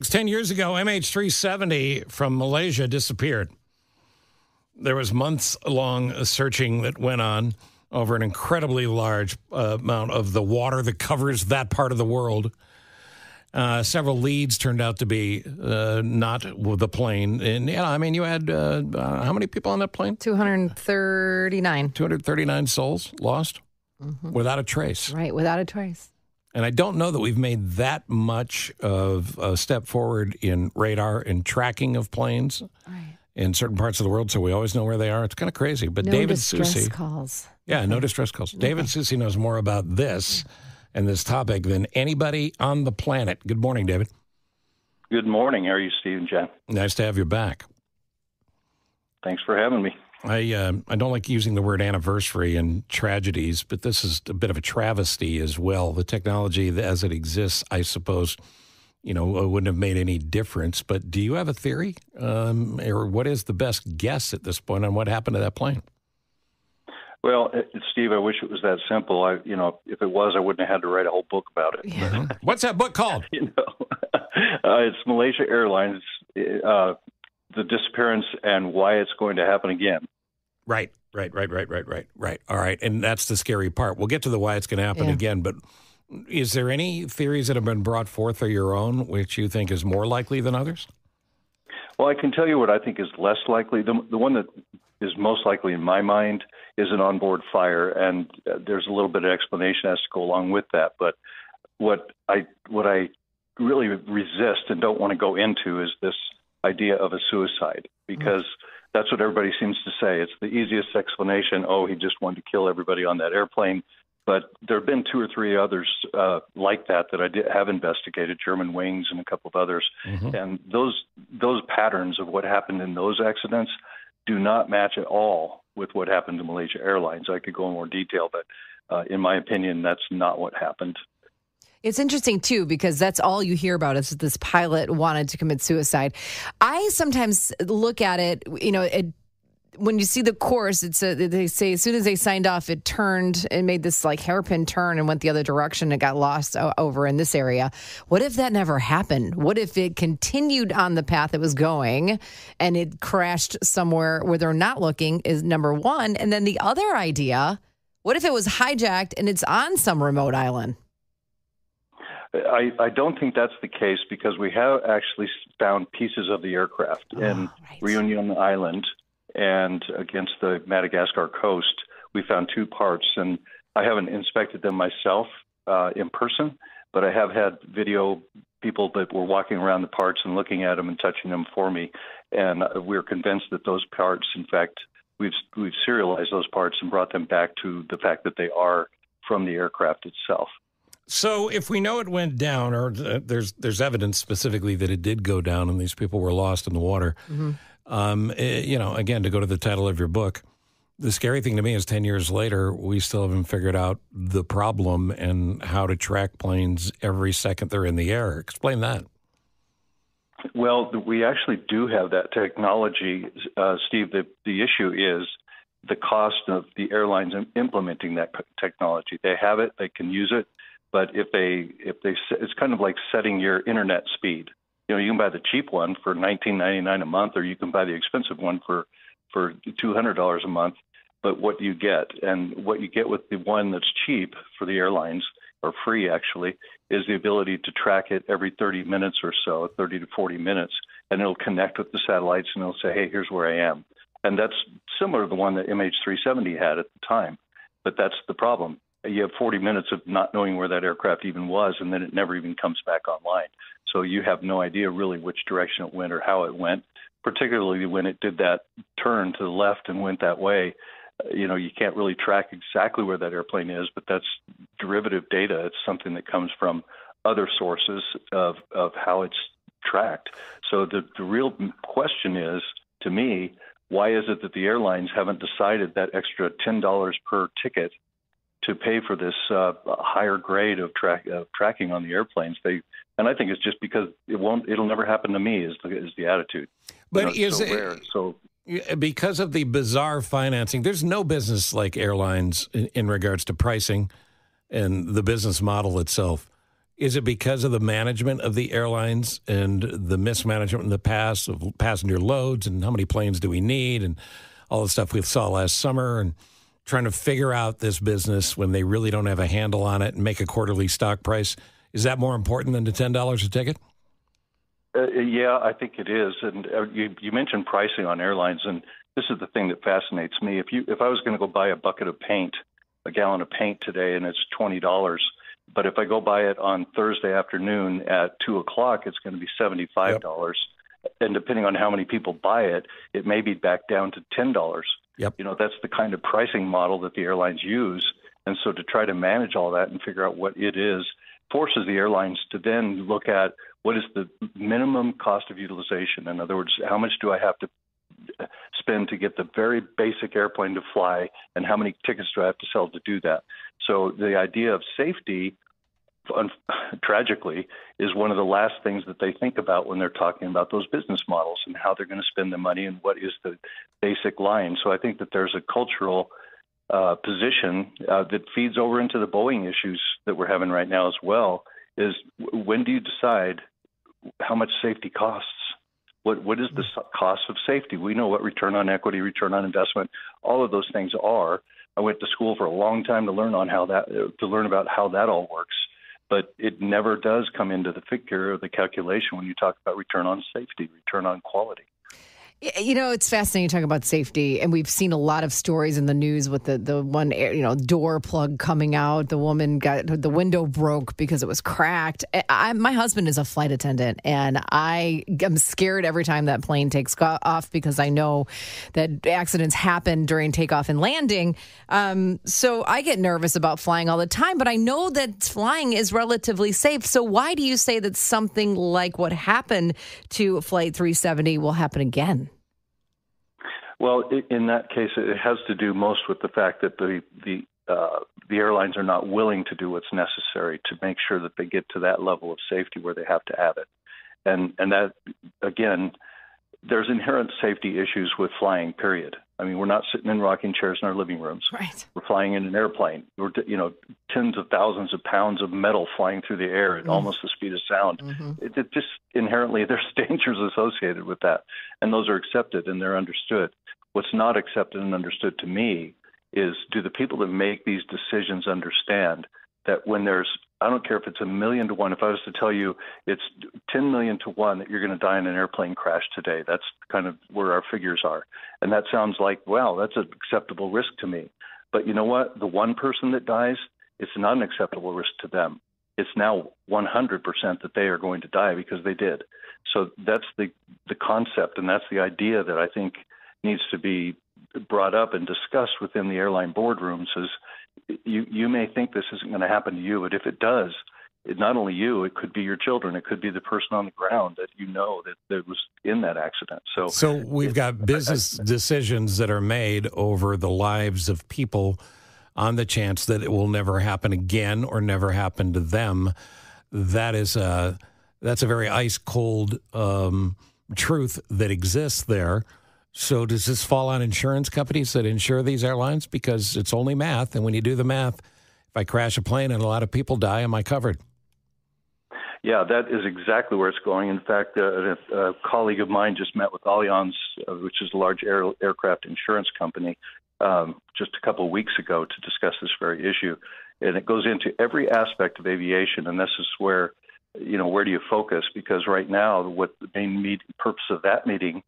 10 years ago, MH370 from Malaysia disappeared. There was months-long searching that went on over an incredibly large amount of the water that covers that part of the world. Several leads turned out to be not the plane. And, yeah, I mean, you had how many people on that plane? 239. 239 souls lost without a trace. Right, without a trace. And I don't know that we've made that much of a step forward in radar and tracking of planes in certain parts of the world, so we always know where they are. It's kind of crazy. But No David distress Soucie, calls. Yeah, no distress calls. David Soucie knows more about this and this topic than anybody on the planet. Good morning, David. Good morning. How are you, Steve and Jen? Nice to have you back. Thanks for having me. I don't like using the word anniversary and tragedies, but this is a bit of a travesty as well. The technology as it exists, I suppose, wouldn't have made any difference. But do you have a theory, or what is the best guess at this point on what happened to that plane? Well, Steve, I wish it was that simple. If it was, I wouldn't have had to write a whole book about it. Yeah. What's that book called? It's Malaysia Airlines, the disappearance and why it's going to happen again. Right. All right. And that's the scary part. We'll get to the why it's going to happen again. But is there any theories that have been brought forth or your own which you think is more likely than others? Well, I can tell you what I think is less likely. The one that is most likely in my mind is an onboard fire, and there's a little bit of explanation as to go along with that. But what I really resist and don't want to go into is this idea of a suicide, because that's what everybody seems to say. It's the easiest explanation. Oh, he just wanted to kill everybody on that airplane. But there have been two or three others like that I have investigated, German Wings and a couple of others. And those patterns of what happened in those accidents do not match at all with what happened to Malaysia Airlines. I could go in more detail, but in my opinion, that's not what happened. It's interesting, too, because that's all you hear about is this pilot wanted to commit suicide. I sometimes look at it, when you see the course, they say as soon as they signed off, it turned and made this like hairpin turn and went the other direction and got lost over in this area. What if that never happened? What if it continued on the path it was going and it crashed somewhere where they're not looking is number one. And then the other idea, what if it was hijacked and it's on some remote island? I don't think that's the case, because we have actually found pieces of the aircraft in Reunion Island and against the Madagascar coast. We found two parts, and I haven't inspected them myself in person, but I have had video people that were walking around the parts and looking at them and touching them for me, and we're convinced that those parts, in fact, we've serialized those parts and brought them back to the fact that they are from the aircraft itself. So if we know it went down, or there's evidence specifically that it did go down and these people were lost in the water, again, to go to the title of your book, the scary thing to me is 10 years later, we still haven't figured out the problem and how to track planes every second they're in the air. Explain that. Well, we actually do have that technology, Steve. The issue is the cost of the airlines implementing that technology. They have it, they can use it. But if they, it's kind of like setting your internet speed. You can buy the cheap one for $19.99 a month, or you can buy the expensive one for $200 a month. But what you get, and what you get with the one that's cheap for the airlines, or free actually, is the ability to track it every 30 minutes or so, 30 to 40 minutes, and it'll connect with the satellites and it'll say, hey, here's where I am. And that's similar to the one that MH370 had at the time. But that's the problem. You have 40 minutes of not knowing where that aircraft even was, and then it never even comes back online. So you have no idea really which direction it went or how it went, particularly when it did that turn to the left and went that way. You can't really track exactly where that airplane is, but that's derivative data. It's something that comes from other sources of how it's tracked. So the real question is, to me, why is it that the airlines haven't decided that extra $10 per ticket to pay for this higher grade of tracking on the airplanes? And I think it's just because it'll never happen to me is the attitude. But is it rare, because of the bizarre financing? There's no business like airlines in regards to pricing and the business model itself. Is it because of the management of the airlines and the mismanagement in the past of passenger loads and how many planes do we need and all the stuff we saw last summer and trying to figure out this business when they really don't have a handle on it and make a quarterly stock price? Is that more important than the $10 a ticket? Yeah, I think it is. And you mentioned pricing on airlines, and this is the thing that fascinates me. If I was going to go buy a bucket of paint, a gallon of paint today, and it's $20, but if I go buy it on Thursday afternoon at 2:00, it's going to be $75. Yep. And depending on how many people buy it, it may be back down to $10. Yep. That's the kind of pricing model that the airlines use. And so to try to manage all that and figure out what it is forces the airlines to then look at what is the minimum cost of utilization. In other words, how much do I have to spend to get the very basic airplane to fly, and how many tickets do I have to sell to do that? So the idea of safety, tragically, is one of the last things that they think about when they're talking about those business models and how they're going to spend the money and what is the basic line. So I think that there's a cultural position that feeds over into the Boeing issues that we're having right now as well, is when do you decide how much safety costs? What is the cost of safety? We know what return on equity, return on investment, all of those things are. I went to school for a long time to learn about how that all works, but it never does come into the figure of the calculation when you talk about return on safety, return on quality. It's fascinating talking about safety, and we've seen a lot of stories in the news with the one door plug coming out. The woman got the window broke because it was cracked. My husband is a flight attendant, and I am scared every time that plane takes off because I know that accidents happen during takeoff and landing. So I get nervous about flying all the time, but I know that flying is relatively safe. So why do you say that something like what happened to Flight 370 will happen again? Well, in that case, it has to do most with the fact that the airlines are not willing to do what's necessary to make sure that they get to that level of safety where they have to have it. And that, again, there's inherent safety issues with flying, period. I mean, we're not sitting in rocking chairs in our living rooms. Right. We're flying in an airplane. We're, tens of thousands of pounds of metal flying through the air at almost the speed of sound. Mm-hmm. It just inherently, there's dangers associated with that. And those are accepted and they're understood. What's not accepted and understood to me is, do the people that make these decisions understand that when there's, I don't care if it's 1,000,000 to 1, if I was to tell you it's 10 million to 1 that you're going to die in an airplane crash today, that's kind of where our figures are. And that sounds like, wow, that's an acceptable risk to me. But you know what? The one person that dies, it's not an acceptable risk to them. It's now 100% that they are going to die because they did. So that's the concept, and that's the idea that I think needs to be brought up and discussed within the airline boardrooms. Is you may think this isn't going to happen to you, but if it does, not only you, it could be your children, it could be the person on the ground that was in that accident. So we've got business decisions that are made over the lives of people on the chance that it will never happen again or never happen to them. That's a very ice cold truth that exists there. So does this fall on insurance companies that insure these airlines? Because it's only math, and when you do the math, if I crash a plane and a lot of people die, am I covered? Yeah, that is exactly where it's going. In fact, a colleague of mine just met with Allianz, which is a large aircraft insurance company, just a couple of weeks ago to discuss this very issue. And it goes into every aspect of aviation, and this is where, where do you focus? Because right now, what the main purpose of that meeting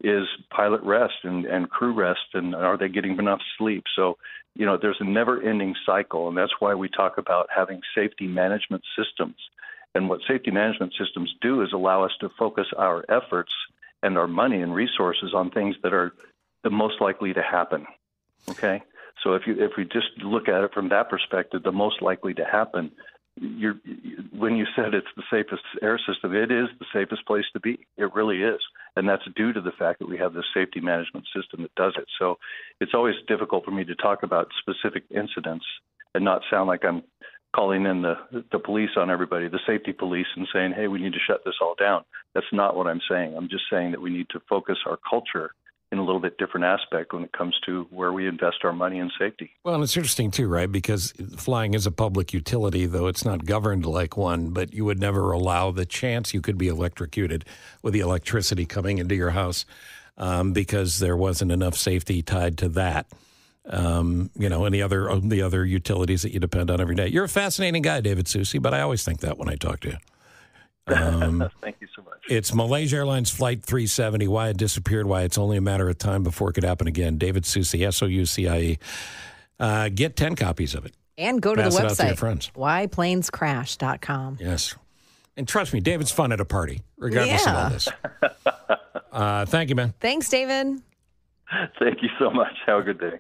is pilot rest and crew rest, and are they getting enough sleep? So, there's a never-ending cycle, and that's why we talk about having safety management systems. And what safety management systems do is allow us to focus our efforts and our money and resources on things that are the most likely to happen. Okay? So if we just look at it from that perspective, the most likely to happen, when you said it's the safest air system, it is the safest place to be. It really is. And that's due to the fact that we have this safety management system that does it. So it's always difficult for me to talk about specific incidents and not sound like I'm calling in the police on everybody, the safety police, and saying, hey, we need to shut this all down. That's not what I'm saying. I'm just saying that we need to focus our culture in a little bit different aspect when it comes to where we invest our money in safety. Well, and it's interesting, too, right? Because flying is a public utility, though it's not governed like one, but you would never allow the chance you could be electrocuted with the electricity coming into your house because there wasn't enough safety tied to that. And the other utilities that you depend on every day. You're a fascinating guy, David Soucie, but I always think that when I talk to you. Thank you so much. It's Malaysia Airlines Flight 370, why it disappeared, why it's only a matter of time before it could happen again. David Soucie, Soucie. Get 10 copies of it. And go to Pass the it out to your website, friends. whyplanescrash.com. Yes. And trust me, David's fun at a party, regardless of all this. Thank you, man. Thanks, David. Thank you so much. Have a good day.